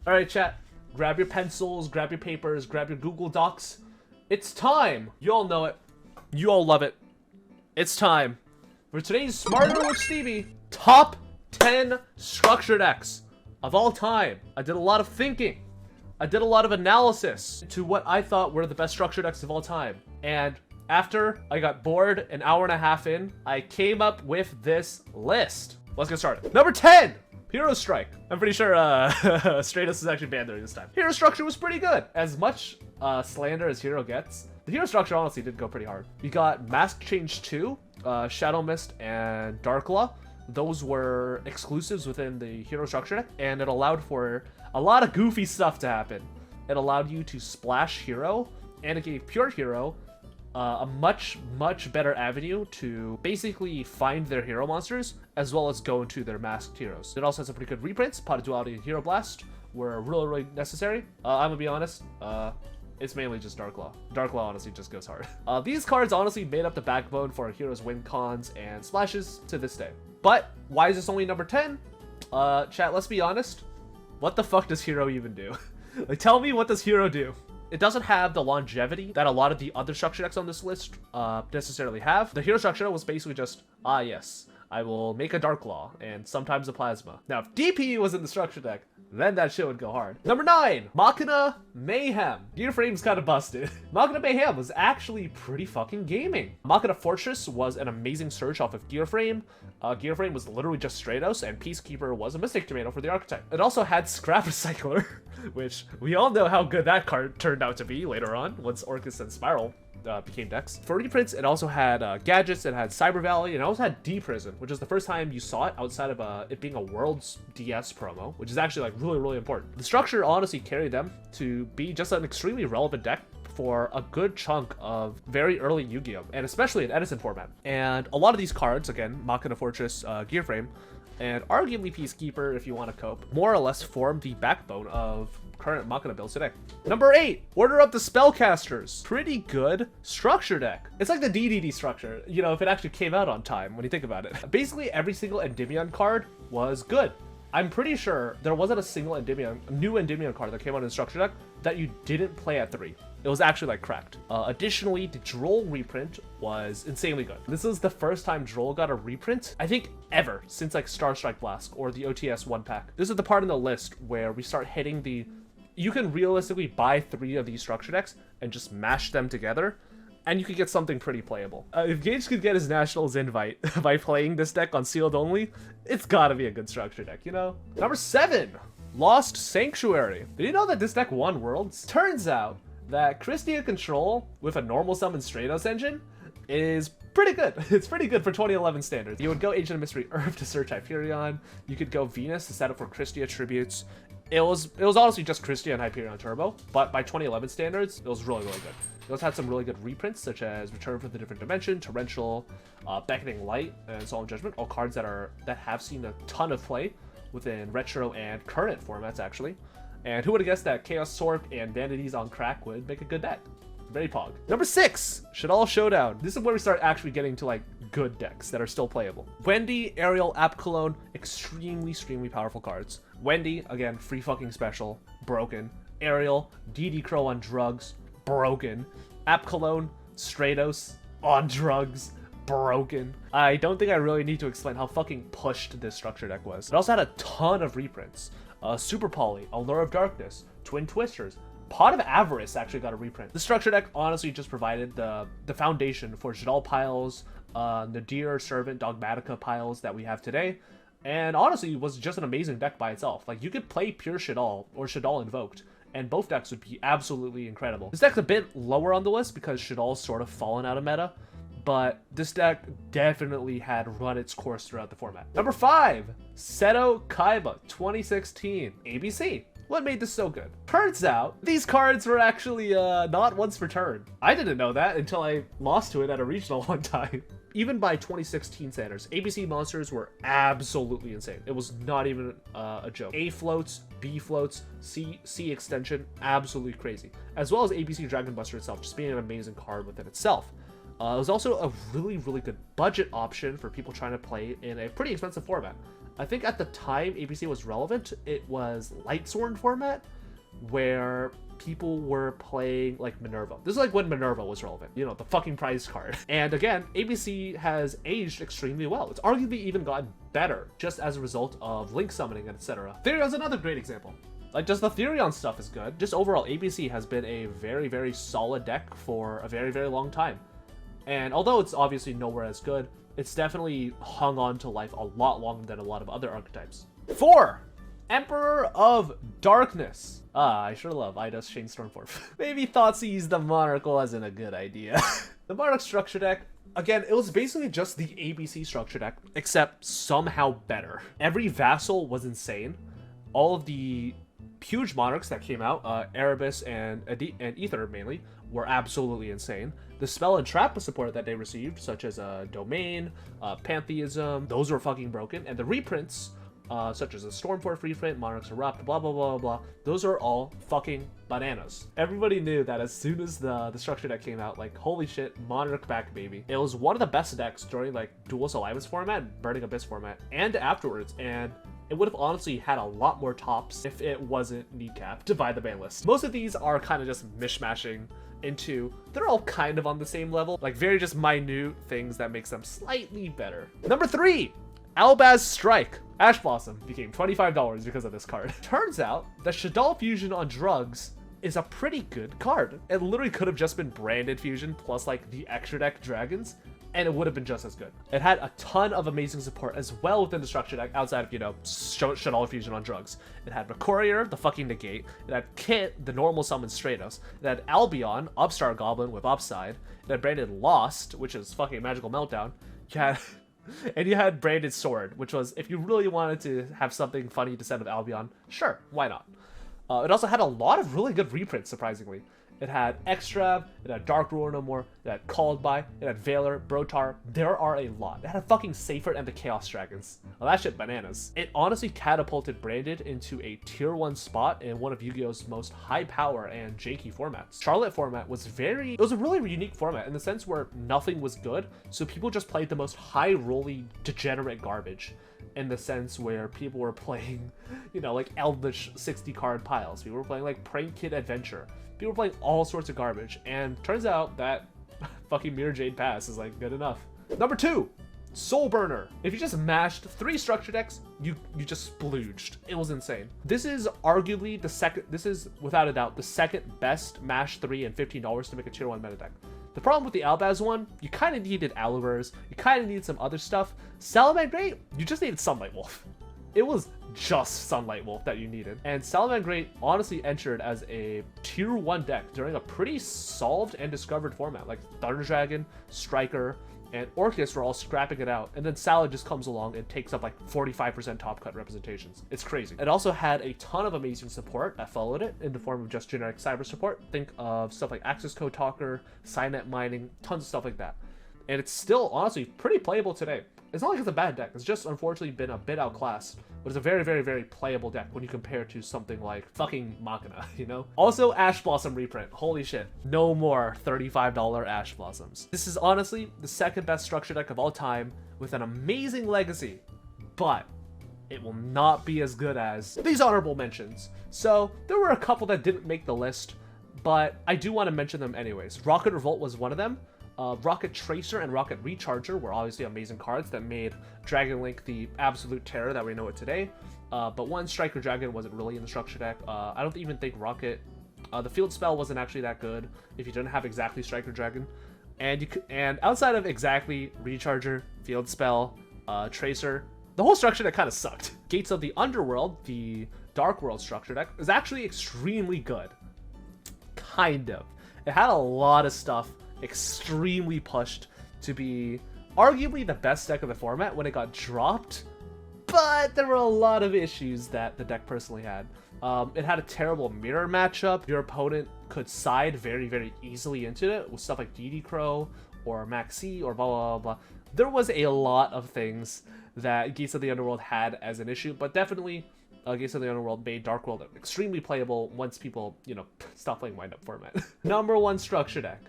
All right, chat. Grab your pencils, grab your papers, grab your Google Docs. It's time. You all know it. You all love it. It's time for today's Smarter with Stevie top 10 structure decks of all time. I did a lot of thinking. I did a lot of analysis to what I thought were the best structure decks of all time. And after I got bored an hour and a half in, I came up with this list. Let's get started. Number 10. Hero Strike. I'm pretty sure Stratos is actually banned during this time. Hero structure was pretty good. As much slander as Hero gets, the Hero structure honestly did go pretty hard. You got Mask Change 2, Shadow Mist, and Dark Law. Those were exclusives within the Hero structure deck, and it allowed for a lot of goofy stuff to happen. It allowed you to splash Hero, and it gave Pure Hero a much better avenue to basically find their hero monsters as well as go into their masked heroes. It also has some pretty good reprints. Pot of Duality and Hero Blast were really necessary. I'm gonna be honest, it's mainly just Dark Law. Dark Law honestly just goes hard. These cards honestly made up the backbone for Hero's win cons and splashes to this day. But why is this only number 10? Chat, let's be honest. What the fuck does Hero even do? Like, tell me, what does Hero do? It doesn't have the longevity that a lot of the other structure decks on this list necessarily have. The Hero structure was basically just, yes, I will make a Dark Law and sometimes a Plasma. Now, if DP was in the structure deck, then that shit would go hard. Number 9, Machina Mayhem. Gear Frame's kind of busted. Machina Mayhem was actually pretty fucking gaming. Machina Fortress was an amazing search off of Gear Frame. Gear Frame was literally just Stratos, and Peacekeeper was a Mystic Tomato for the archetype. It also had Scrap Recycler, which we all know how good that card turned out to be later on, once Orcus and Spiral became decks. For reprints, it also had gadgets, it had Cyber Valley, and it also had D-Prison, which is the first time you saw it outside of it being a World's DS promo, which is actually like really important. The structure honestly carried them to be just an extremely relevant deck for a good chunk of very early Yu-Gi-Oh! And especially in Edison format. And a lot of these cards, again, Machina Fortress, Gear Frame, and arguably Peacekeeper if you want to cope, more or less form the backbone of current Machina builds today. Number 8, Order of the Spellcasters. Pretty good structure deck. It's like the DDD structure, you know, if it actually came out on time when you think about it. Basically, every single Endymion card was good. I'm pretty sure there wasn't a single new Endymion card that came out in the structure deck that you didn't play at 3. It was actually like cracked. Additionally, the Droll reprint was insanely good. This is the first time Droll got a reprint, I think ever, since like Star Strike Blast or the OTS 1-pack. This is the part in the list where we start hitting the... You can realistically buy 3 of these structure decks and just mash them together, and you could get something pretty playable. If Gage could get his Nationals invite by playing this deck on sealed only, it's gotta be a good structure deck, you know? Number 7, Lost Sanctuary. Did you know that this deck won Worlds? Turns out that Christia Control with a normal summon Stratos engine is pretty good. It's pretty good for 2011 standards. You would go Agent of Mystery Earth to search Hyperion. You could go Venus to set up for Christia tributes. It was honestly just Christia and Hyperion Turbo, but by 2011 standards, it was really good. It also had some really good reprints, such as Return from the Different Dimension, Torrential, Beckoning Light, and Solemn Judgment, all cards that have seen a ton of play within retro and current formats, actually. And who would have guessed that Chaos Sork and Vanities on Crack would make a good deck? Very pog. Number 6, All Showdown. This is where we start actually getting to like good decks that are still playable. Wendy, Ariel, App Cologne, extremely powerful cards. Wendy, again, free fucking special, broken. Ariel, DD Crow on drugs, broken. App Cologne, Stratos, on drugs, broken. I don't think I really need to explain how fucking pushed this structure deck was. It also had a ton of reprints. Super Poly, Allure of Darkness, Twin Twisters, Pot of Avarice actually got a reprint. The structure deck honestly just provided the foundation for Shadal piles, Nadir, Servant, Dogmatica piles that we have today, and honestly was just an amazing deck by itself. Like, you could play pure Shadal or Shadal Invoked, and both decks would be absolutely incredible. This deck's a bit lower on the list because Shadal's sort of fallen out of meta, but this deck definitely had run its course throughout the format. Number 5, Seto Kaiba 2016 ABC. What made this so good? Turns out, these cards were actually not once per turn. I didn't know that until I lost to it at a regional one time. Even by 2016 standards, ABC monsters were absolutely insane. It was not even a joke. A floats, B floats, C extension, absolutely crazy. As well as ABC Dragon Buster itself, just being an amazing card within itself. It was also a really good budget option for people trying to play in a pretty expensive format. I think at the time ABC was relevant, it was Lightsworn format, where people were playing like Minerva. This is like when Minerva was relevant, you know, the fucking prize card. And again, ABC has aged extremely well. It's arguably even gotten better just as a result of link summoning, etc. Therion's another great example. Like, just the Therion stuff is good. Just overall, ABC has been a very, very solid deck for a very, very long time. And although it's obviously nowhere as good, it's definitely hung on to life a lot longer than a lot of other archetypes. 4. Emperor of Darkness. I sure love Ida's Shane Stormforth. Maybe Thoughtseize the Monarch wasn't a good idea. The Monarch structure deck, again, it was basically just the ABC structure deck, except somehow better. Every vassal was insane. All of the huge monarchs that came out, Erebus and Ether mainly, were absolutely insane. The spell and trap support that they received, such as Domain, Pantheism, those were fucking broken. And the reprints, such as the Stormforth reprint, Monarchs Erupt, blah, blah, blah, blah, those are all fucking bananas. Everybody knew that as soon as the structure deck came out, like, holy shit, Monarch back, baby. It was one of the best decks during, like, Duelist Alliance format, Burning Abyss format, and afterwards, and it would have honestly had a lot more tops if it wasn't kneecapped by the ban list. Most of these are kind of just mishmashing into, they're all kind of on the same level, like very just minute things that makes them slightly better. Number 3, Albion Strike. Ash Blossom became $25 because of this card. Turns out that Shaddoll Fusion on drugs is a pretty good card. It literally could have just been branded Fusion plus like the extra deck dragons, and it would have been just as good. It had a ton of amazing support as well within the structure deck outside of, you know, Shaddoll Fusion on drugs. It had Courier, the fucking negate. It had Kit, the normal summon Stratos. It had Albion, Upstart Goblin with upside. It had branded Lost, which is fucking Magical Meltdown. And you had branded Sword, which was, if you really wanted to have something funny to send with Albion, sure, why not? It also had a lot of really good reprints, surprisingly. It had Extra, it had Dark Ruler No More, it had Called By, it had Valor, Brotar. There are a lot. It had a fucking Seyfert and the Chaos Dragons. Well, that shit bananas. It honestly catapulted Branded into a tier 1 spot in one of Yu-Gi-Oh's most high power and janky formats. Charlotte format was it was a really unique format in the sense where nothing was good, so people just played the most high rolly degenerate garbage. In the sense where people were playing, you know, like Eldritch 60 card piles. People were playing like Prank Kid Adventure. People were playing all sorts of garbage. And turns out that fucking Mirror Jade Pass is like good enough. Number 2, Soulburner. If you just mashed 3 structure decks, you just splooged. It was insane. This is arguably this is without a doubt the second best mash 3 and $15 to make a tier 1 meta deck. The problem with the Albaz one, you kind of needed Alivers, you kind of needed some other stuff. Salamangreat Great, you just needed Sunlight Wolf. It was just Sunlight Wolf that you needed. And Salamangreat Great honestly entered as a tier 1 deck during a pretty solved and discovered format. Like Thunder Dragon, Striker, and Orcus were all scrapping it out, and then Salad just comes along and takes up like 45% top cut representations. It's crazy. It also had a ton of amazing support that followed it in the form of just generic cyber support. Think of stuff like Access Code Talker, Signet Mining, tons of stuff like that. And it's still honestly pretty playable today. It's not like it's a bad deck, it's just unfortunately been a bit outclassed, but it's a very, very, very playable deck when you compare it to something like fucking Machina, you know? Also, Ash Blossom reprint. Holy shit. No more $35 Ash Blossoms. This is honestly the second best structure deck of all time with an amazing legacy, but it will not be as good as these honorable mentions. So there were a couple that didn't make the list, but I do want to mention them anyways. Rocket Revolt was one of them. Rocket Tracer and Rocket Recharger were obviously amazing cards that made Dragon Link the absolute terror that we know it today. But one, Striker Dragon wasn't really in the structure deck. I don't even think Rocket... the field spell wasn't actually that good if you didn't have exactly Striker Dragon. And outside of exactly Recharger, field spell, Tracer, the whole structure deck kind of sucked. Gates of the Underworld, the Dark World structure deck, is actually extremely good. Kind of. It had a lot of stuff extremely pushed to be arguably the best deck of the format when it got dropped, but there were a lot of issues that the deck personally had. It had a terrible mirror matchup. Your opponent could side very, very easily into it with stuff like DD Crow or Maxi or blah, blah, blah, blah. There was a lot of things that Gates of the Underworld had as an issue, but definitely Gates of the Underworld made Dark World extremely playable once people, you know, stopped playing wind-up format. Number 1 structure deck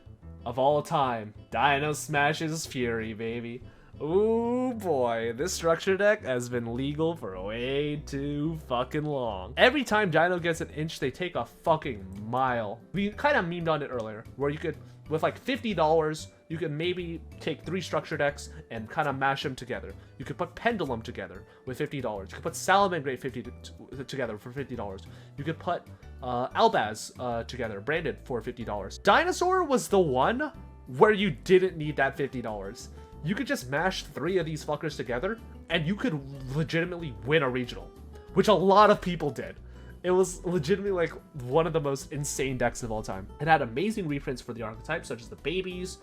of all time, Dino Smash's Fury, baby. Oh boy, this structure deck has been legal for way too fucking long. Every time Dino gets an inch, they take a fucking mile. We kind of memed on it earlier, where you could, with like $50, you could maybe take 3 structure decks and kind of mash them together. You could put Pendulum together with $50. You could put Salamangreat together for $50. You could put Albaz together, branded for $50. Dinosaur was the one where you didn't need that $50. You could just mash 3 of these fuckers together, and you could legitimately win a regional, which a lot of people did. It was legitimately like one of the most insane decks of all time. It had amazing reprints for the archetypes, such as the babies,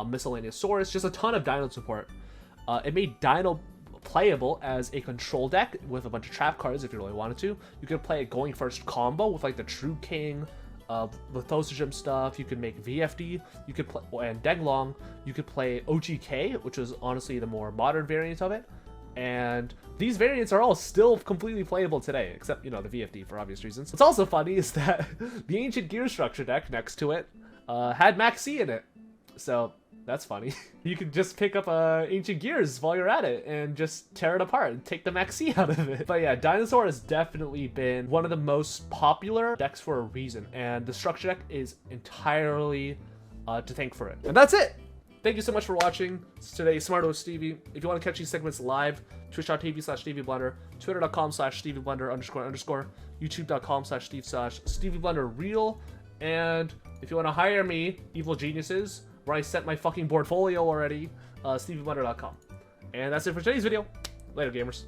Miscellaneous Saurus, just a ton of Dino support. It made Dino playable as a control deck with a bunch of trap cards if you really wanted to. You could play a going first combo with like the True King, Lithosogem stuff. You could make VFD, you could play, and Denglong. You could play OGK, which was honestly the more modern variant of it. And these variants are all still completely playable today, except, you know, the VFD for obvious reasons. What's also funny is that the Ancient Gear structure deck next to it had Maxi in it. So that's funny. You could just pick up Ancient Gears while you're at it and just tear it apart and take the Maxi out of it. But yeah, Dinosaur has definitely been one of the most popular decks for a reason, and the structure deck is entirely to thank for it. And that's it! Thank you so much for watching today's Smarter with Stevie. If you want to catch these segments live, twitch.tv/StevieBlunder, twitter.com/StevieBlunder__, youtube.com/Stevie_StevieBlunderReal, and if you want to hire me, Evil Geniuses, where I sent my fucking portfolio already, StevieBlunder.com. And that's it for today's video. Later, gamers.